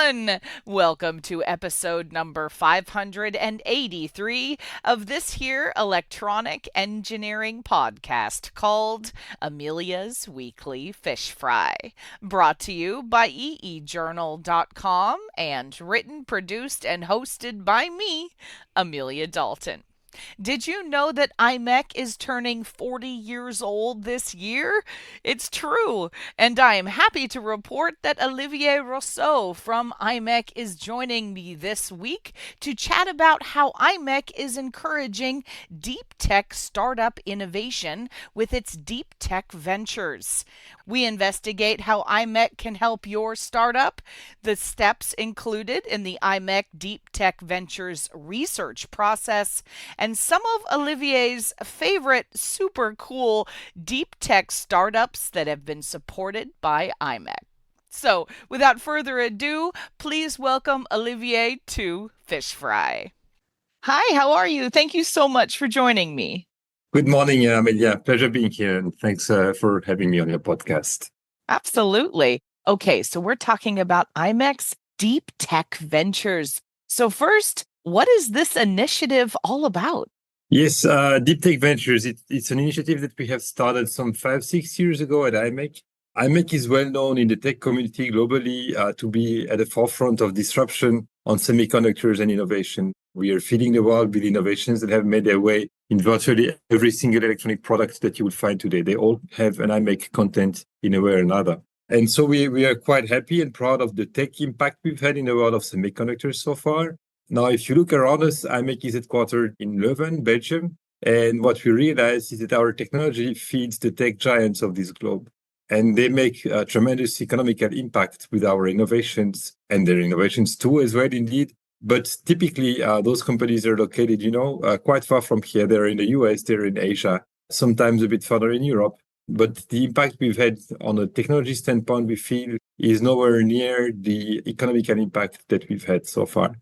everyone. Welcome to episode number 583 of this here electronic engineering podcast called Amelia's Weekly Fish Fry. Brought to you by eejournal.com and written, produced, and hosted by me, Amelia Dalton. Did you know that Imec is turning 40 years old this year? It's true, and I am happy to report that Olivier Rousseaux from Imec is joining me this week to chat about how Imec is encouraging deep tech startup innovation with its Deep Tech Ventures. We investigate how Imec can help your startup, the steps included in the Imec.DeepTechVentures research process, and some of Olivier's favorite super cool deep tech startups that have been supported by Imec. So, without further ado, please welcome Olivier to Fish Fry. Hi, how are you? Thank you so much for joining me. Good morning, Amelia. Pleasure being here, and thanks for having me on your podcast. Absolutely. Okay, so we're talking about Imec's Deep Tech Ventures. So first, what is this initiative all about? Yes, Deep Tech Ventures, it's an initiative that we have started some 5-6 years ago at Imec. Imec is well known in the tech community globally to be at the forefront of disruption on semiconductors and innovation. We are feeding the world with innovations that have made their way in virtually every single electronic product that you will find today. They all have an Imec content in a way or another. And so we are quite happy and proud of the tech impact we've had in the world of semiconductors so far. Now, if you look around us, Imec is headquartered in Leuven, Belgium. And what we realize is that our technology feeds the tech giants of this globe. And they make a tremendous economical impact with our innovations and their innovations too, as well, indeed. But typically, those companies are located, quite far from here. They're in the US, they're in Asia, sometimes a bit further in Europe. But the impact we've had on a technology standpoint, we feel, is nowhere near the economical impact that we've had so far.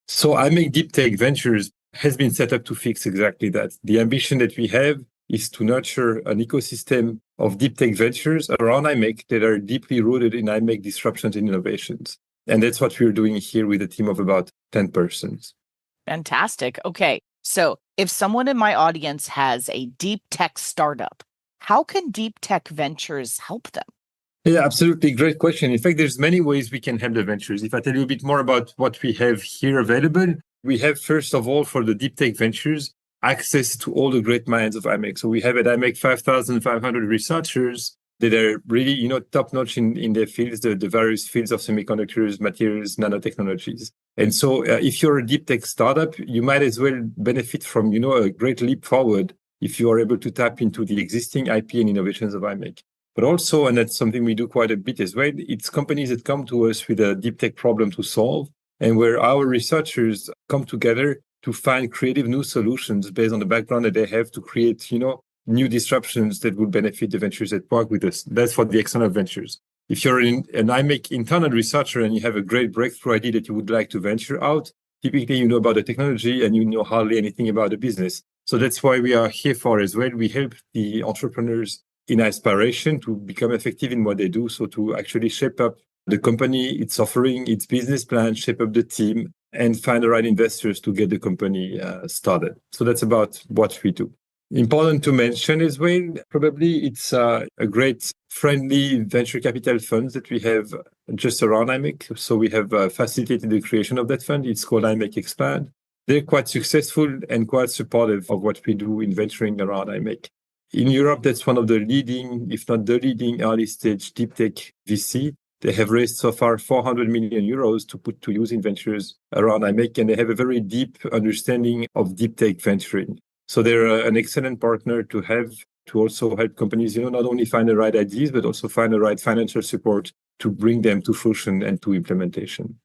So Imec Deep Tech Ventures has been set up to fix exactly that. The ambition that we have is to nurture an ecosystem of deep tech ventures around Imec that are deeply rooted in Imec disruptions and innovations. And that's what we're doing here with a team of about 10 persons. Fantastic. Okay, so if someone in my audience has a deep tech startup, how can Deep Tech Ventures help them? Yeah, absolutely. Great question. In fact, there's many ways we can help the ventures. If I tell you a bit more about what we have here available, we have, first of all, for the Deep Tech Ventures, access to all the great minds of Imec. So we have at Imec 5,500 researchers that are really, top-notch in their fields, the various fields of semiconductors, materials, nanotechnologies. And so if you're a deep tech startup, you might as well benefit from, a great leap forward if you are able to tap into the existing IP and innovations of Imec. But also, and that's something we do quite a bit as well, it's companies that come to us with a deep tech problem to solve, and where our researchers come together to find creative new solutions based on the background that they have to create, new disruptions that would benefit the ventures that work with us. That's for the external ventures. If you're an Imec internal researcher and you have a great breakthrough idea that you would like to venture out, typically you know about the technology and you know hardly anything about the business. So that's why we are here for as well. We help the entrepreneurs in aspiration to become effective in what they do. So to actually shape up the company, its offering, its business plan, shape up the team, and find the right investors to get the company started. So that's about what we do. Important to mention as well, probably it's a great friendly venture capital fund that we have just around Imec. So we have facilitated the creation of that fund. It's called Imec Expand. They're quite successful and quite supportive of what we do in venturing around Imec. In Europe, that's one of the leading, if not the leading, early stage deep tech VC. They have raised so far 400 million euros to put to use in ventures around Imec, and they have a very deep understanding of deep tech venturing. So they're an excellent partner to have to also help companies, not only find the right ideas, but also find the right financial support to bring them to fruition and to implementation.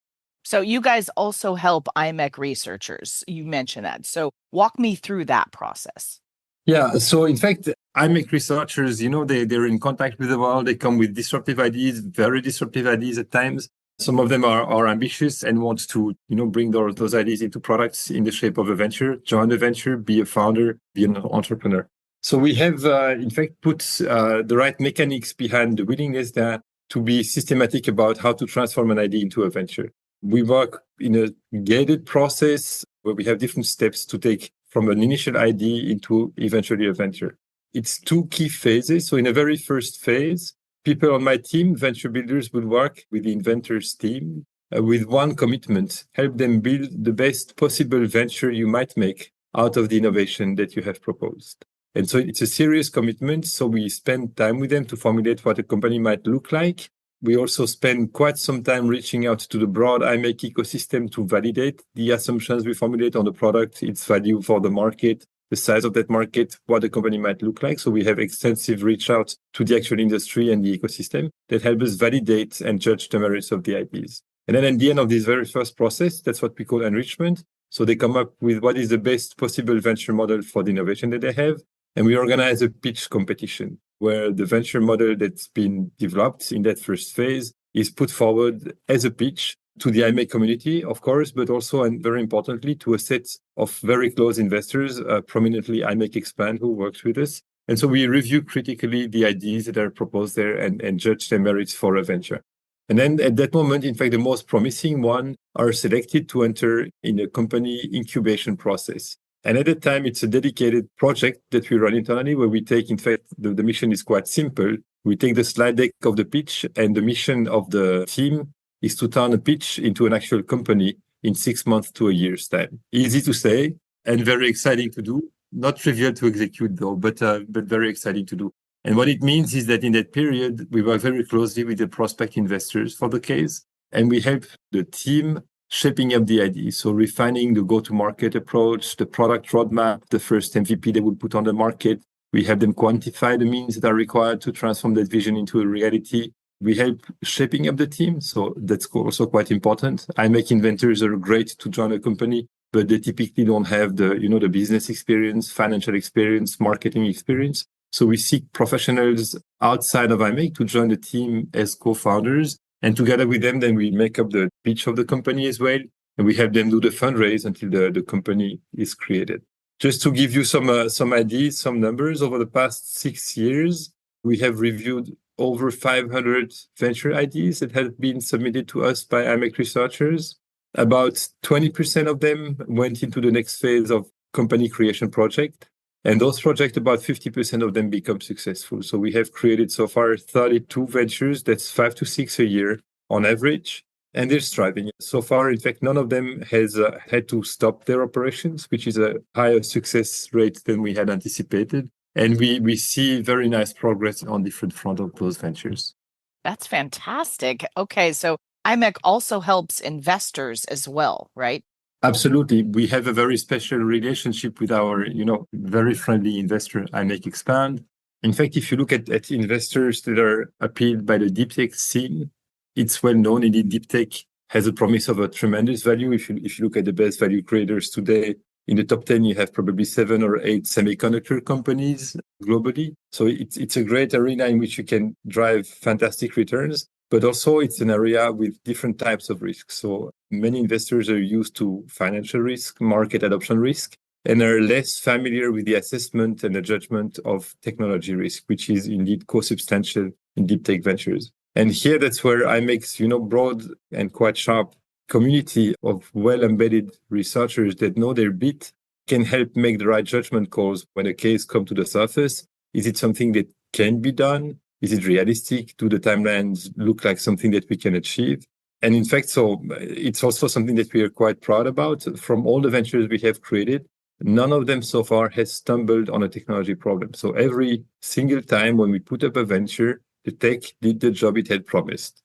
So you guys also help Imec researchers. You mentioned that. So walk me through that process. Yeah. So in fact, Imec researchers, they're in contact with the world. They come with disruptive ideas, very disruptive ideas at times. Some of them are ambitious and want to, bring those ideas into products in the shape of a venture, join a venture, be a founder, be an entrepreneur. So we have, in fact, put the right mechanics behind the willingness there to be systematic about how to transform an idea into a venture. We work in a gated process where we have different steps to take from an initial idea into eventually a venture. It's two key phases. So in the very first phase, people on my team, venture builders, will work with the inventors team with one commitment: help them build the best possible venture you might make out of the innovation that you have proposed. And so it's a serious commitment. So we spend time with them to formulate what a company might look like. We also spend quite some time reaching out to the broad Imec ecosystem to validate the assumptions we formulate on the product, its value for the market, the size of that market, what the company might look like. So we have extensive reach out to the actual industry and the ecosystem that help us validate and judge the merits of the IPs. And then at the end of this very first process, that's what we call enrichment. So they come up with what is the best possible venture model for the innovation that they have. And we organize a pitch competition where the venture model that's been developed in that first phase is put forward as a pitch to the Imec community, of course, but also, and very importantly, to a set of very close investors, prominently Imec Expand, who works with us. And so we review critically the ideas that are proposed there and judge their merits for a venture. And then at that moment, in fact, the most promising one are selected to enter in a company incubation process. And at that time, it's a dedicated project that we run internally where we take, in fact, the mission is quite simple. We take the slide deck of the pitch, and the mission of the team is to turn a pitch into an actual company in 6 months to a year's time. Easy to say and very exciting to do. Not trivial to execute though, but very exciting to do. And what it means is that in that period, we work very closely with the prospect investors for the case, and we help the team shaping up the idea. So refining the go-to-market approach, the product roadmap, the first MVP they would put on the market. We help them quantify the means that are required to transform that vision into a reality. We help shaping up the team. So that's also quite important. Imec inventors are great to join a company, but they typically don't have the business experience, financial experience, marketing experience. So we seek professionals outside of Imec to join the team as co-founders. And together with them, then we make up the pitch of the company as well. And we help them do the fundraise until the company is created. Just to give you some ideas, some numbers, over the past 6 years, we have reviewed over 500 venture ideas that have been submitted to us by Imec researchers. About 20% of them went into the next phase of company creation project. And those projects, about 50% of them become successful. So we have created so far 32 ventures. That's 5 to 6 a year on average. And they're thriving. So far, in fact, none of them has had to stop their operations, which is a higher success rate than we had anticipated. And we see very nice progress on different front of those ventures. That's fantastic. Okay, so Imec also helps investors as well, right? Absolutely. We have a very special relationship with our, very friendly investor, Imec Expand. In fact, if you look at investors that are appealed by the deep tech scene, it's well known. Indeed, deep tech has a promise of a tremendous value. If you look at the best value creators today, in the top 10, you have probably 7 or 8 semiconductor companies globally. So it's a great arena in which you can drive fantastic returns. But also it's an area with different types of risks. So many investors are used to financial risk, market adoption risk, and are less familiar with the assessment and the judgment of technology risk, which is indeed co-substantial in deep tech ventures. And here that's where Imec's, broad and quite sharp community of well-embedded researchers that know their bit can help make the right judgment calls when a case comes to the surface. Is it something that can be done? Is it realistic? Do the timelines look like something that we can achieve? And in fact, so it's also something that we are quite proud about. From all the ventures we have created, none of them so far has stumbled on a technology problem. So every single time when we put up a venture, the tech did the job it had promised.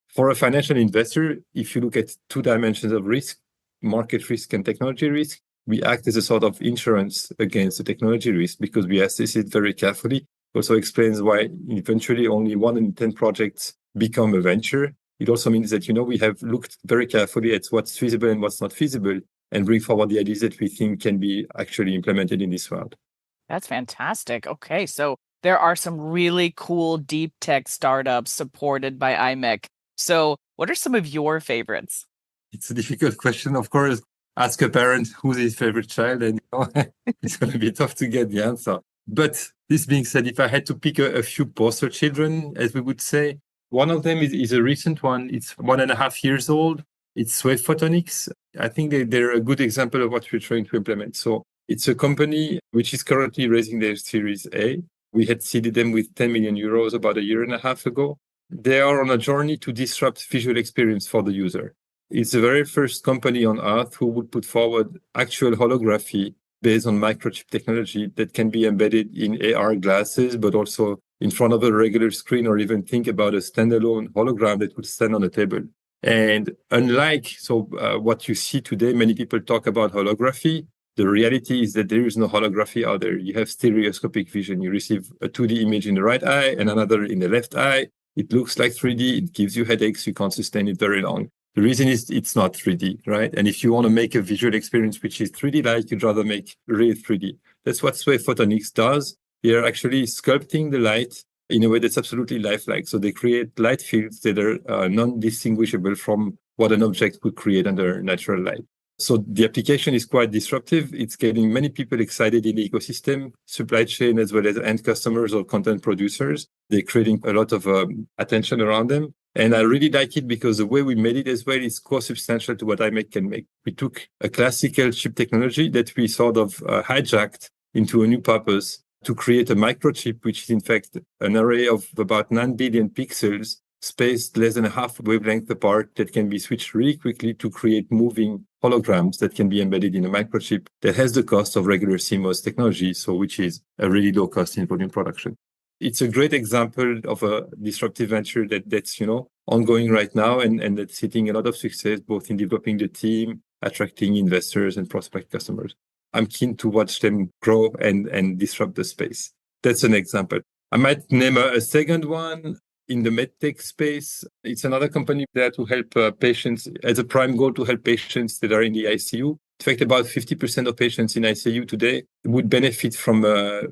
For a financial investor, if you look at 2 dimensions of risk, market risk and technology risk, we act as a sort of insurance against the technology risk because we assess it very carefully. Also explains why eventually only 1 in 10 projects become a venture. It also means that, we have looked very carefully at what's feasible and what's not feasible and bring forward the ideas that we think can be actually implemented in this world. That's fantastic. Okay, so there are some really cool deep tech startups supported by Imec. So what are some of your favorites? It's a difficult question, of course. Ask a parent who's his favorite child, and it's going to be tough to get the answer. But this being said, if I had to pick a few poster children, as we would say, one of them is a recent one. It's 1.5 years old. It's Wave Photonics. I think they're a good example of what we're trying to implement. So it's a company which is currently raising their Series A. We had seeded them with 10 million euros about a year and a half ago. They are on a journey to disrupt visual experience for the user. It's the very first company on earth who would put forward actual holography based on microchip technology that can be embedded in AR glasses, but also in front of a regular screen, or even think about a standalone hologram that would stand on a table. And unlike what you see today, many people talk about holography. The reality is that there is no holography out there. You have stereoscopic vision. You receive a 2D image in the right eye and another in the left eye. It looks like 3D. It gives you headaches. You can't sustain it very long. The reason is it's not 3D, right? And if you want to make a visual experience which is 3D-like, you'd rather make real 3D. That's what Wave Photonics does. They're actually sculpting the light in a way that's absolutely lifelike. So they create light fields that are non-distinguishable from what an object would create under natural light. So the application is quite disruptive. It's getting many people excited in the ecosystem, supply chain, as well as end customers or content producers. They're creating a lot of attention around them. And I really like it because the way we made it as well is co-substantial to what Imec can make. We took a classical chip technology that we sort of hijacked into a new purpose to create a microchip, which is in fact an array of about 9 billion pixels spaced less than a half wavelength apart that can be switched really quickly to create moving holograms that can be embedded in a microchip that has the cost of regular CMOS technology, so which is a really low cost in volume production. It's a great example of a disruptive venture that's ongoing right now and that's hitting a lot of success, both in developing the team, attracting investors and prospect customers. I'm keen to watch them grow and disrupt the space. That's an example. I might name a second one in the medtech space. It's another company there to help patients, as a prime goal to help patients that are in the ICU. In fact, about 50% of patients in ICU today would benefit from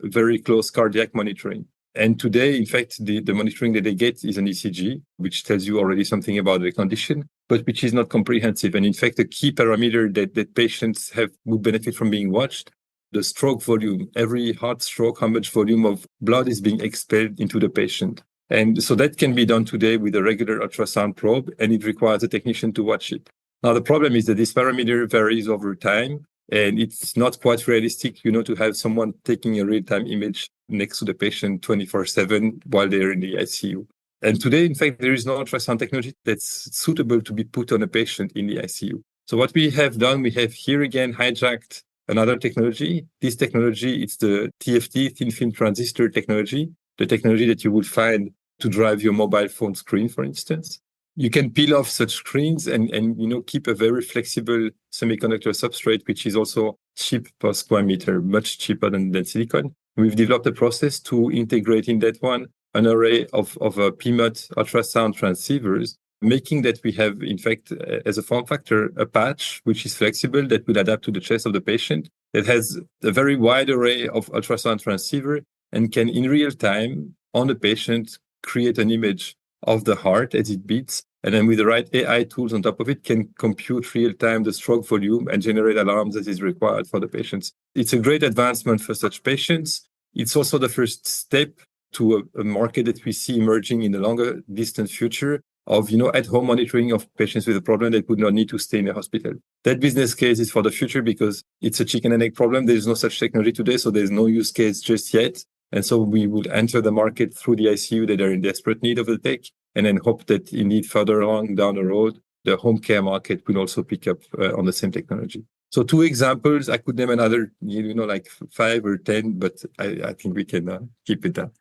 very close cardiac monitoring. And today, in fact, the monitoring that they get is an ECG, which tells you already something about the condition, but which is not comprehensive. And in fact, a key parameter that patients would benefit from being watched, the stroke volume. Every heart stroke, how much volume of blood is being expelled into the patient. And so that can be done today with a regular ultrasound probe, and it requires a technician to watch it. Now, the problem is that this parameter varies over time, and it's not quite realistic, to have someone taking a real-time image next to the patient 24/7 while they're in the ICU. And today, in fact, there is no ultrasound technology that's suitable to be put on a patient in the ICU. So what we have done, we have here again hijacked another technology. This technology, it's the TFT, thin film transistor technology, the technology that you would find to drive your mobile phone screen, for instance. You can peel off such screens and keep a very flexible semiconductor substrate, which is also cheap per square meter, much cheaper than silicon. We've developed a process to integrate in that one an array of PMUT ultrasound transceivers, making that we have, in fact, as a form factor, a patch which is flexible that will adapt to the chest of the patient. It has a very wide array of ultrasound transceiver and can, in real time, on the patient, create an image of the heart as it beats. And then with the right AI tools on top of it, can compute real time the stroke volume and generate alarms as is required for the patients. It's a great advancement for such patients. It's also the first step to a market that we see emerging in the longer distant future of, at-home monitoring of patients with a problem that would not need to stay in a hospital. That business case is for the future because it's a chicken and egg problem. There's no such technology today, so there's no use case just yet. And so we would enter the market through the ICU that are in desperate need of the tech, and then hope that indeed further along down the road, the home care market will also pick up on the same technology. So 2 examples. I could name another, like 5 or 10, but I think we can keep it down.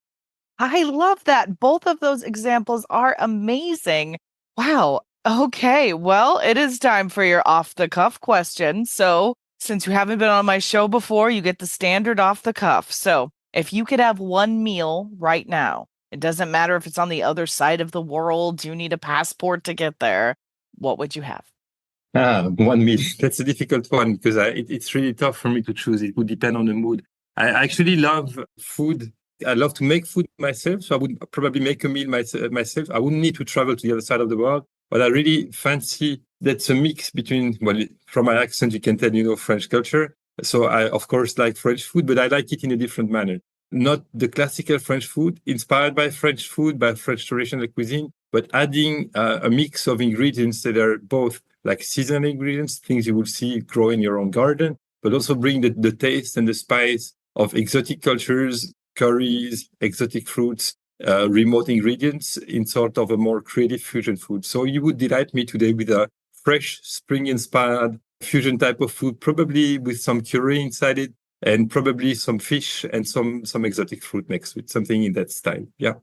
I love that. Both of those examples are amazing. Wow. Okay. Well, it is time for your off the cuff question. So, since you haven't been on my show before, you get the standard off the cuff. So, if you could have one meal right now, it doesn't matter if it's on the other side of the world, you need a passport to get there, what would you have? 1 meal. That's a difficult one because it's really tough for me to choose. It would depend on the mood. I actually love food. I love to make food myself, so I would probably make a meal myself. I wouldn't need to travel to the other side of the world, but I really fancy that's a mix between, well, from my accent, you can tell, French culture. So I, of course, like French food, but I like it in a different manner. Not the classical French food, inspired by French food, by French traditional cuisine, but adding a mix of ingredients that are both like seasonal ingredients, things you will see grow in your own garden, but also bring the taste and the spice of exotic cultures, curries, exotic fruits, remote ingredients in sort of a more creative fusion food. So you would delight me today with a fresh, spring-inspired fusion type of food, probably with some curry inside it, and probably some fish and some exotic fruit next to it, something in that style. Yeah.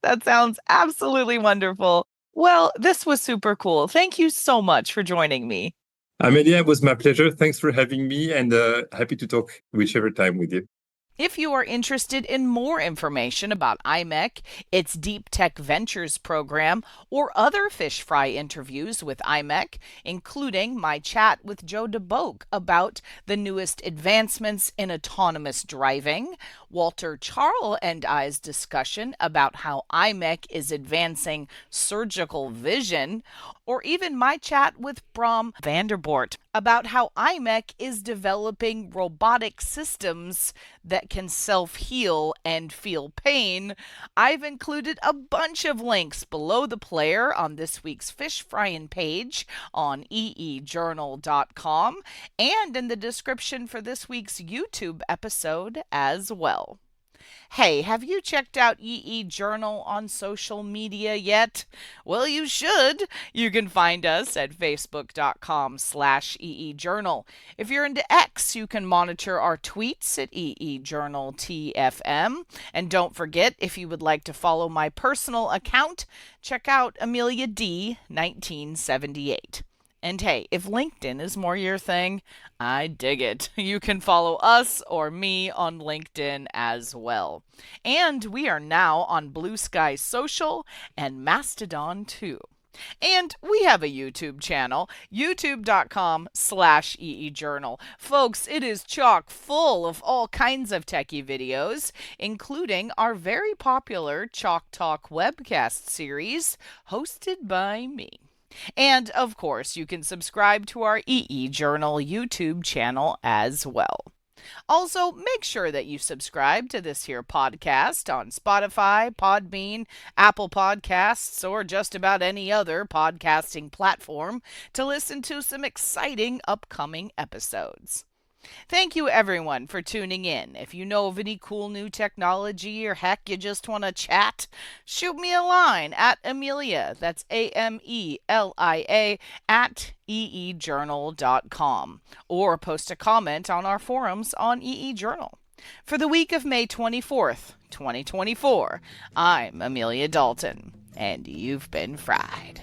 That sounds absolutely wonderful. Well, this was super cool. Thank you so much for joining me. Amelia, it was my pleasure. Thanks for having me, and happy to talk whichever time with you. If you are interested in more information about Imec, its Deep Tech Ventures program, or other fish fry interviews with Imec, including my chat with Joe DeBogue about the newest advancements in autonomous driving, Walter Charle and I's discussion about how Imec is advancing surgical vision, or even my chat with Bram Vanderboort about how Imec is developing robotic systems that can self-heal and feel pain, I've included a bunch of links below the player on this week's Fish Fryin' page on eejournal.com and in the description for this week's YouTube episode as well. Hey, have you checked out EE Journal on social media yet? Well, you should. You can find us at facebook.com/EE Journal. If you're into X, you can monitor our tweets at EE Journal TFM. And don't forget, if you would like to follow my personal account, check out Amelia D 1978. And hey, if LinkedIn is more your thing, I dig it. You can follow us or me on LinkedIn as well. And we are now on Blue Sky Social and Mastodon too. And we have a YouTube channel, youtube.com/EEJournal. Folks, it is chock full of all kinds of techie videos, including our very popular Chalk Talk webcast series hosted by me. And of course, you can subscribe to our EE Journal YouTube channel as well. Also, make sure that you subscribe to this here podcast on Spotify, Podbean, Apple Podcasts, or just about any other podcasting platform to listen to some exciting upcoming episodes. Thank you, everyone, for tuning in. If you know of any cool new technology or heck you just want to chat, shoot me a line at Amelia, that's AMELIA, at eejournal.com, or post a comment on our forums on EE Journal. For the week of May 24th, 2024, I'm Amelia Dalton, and you've been fried.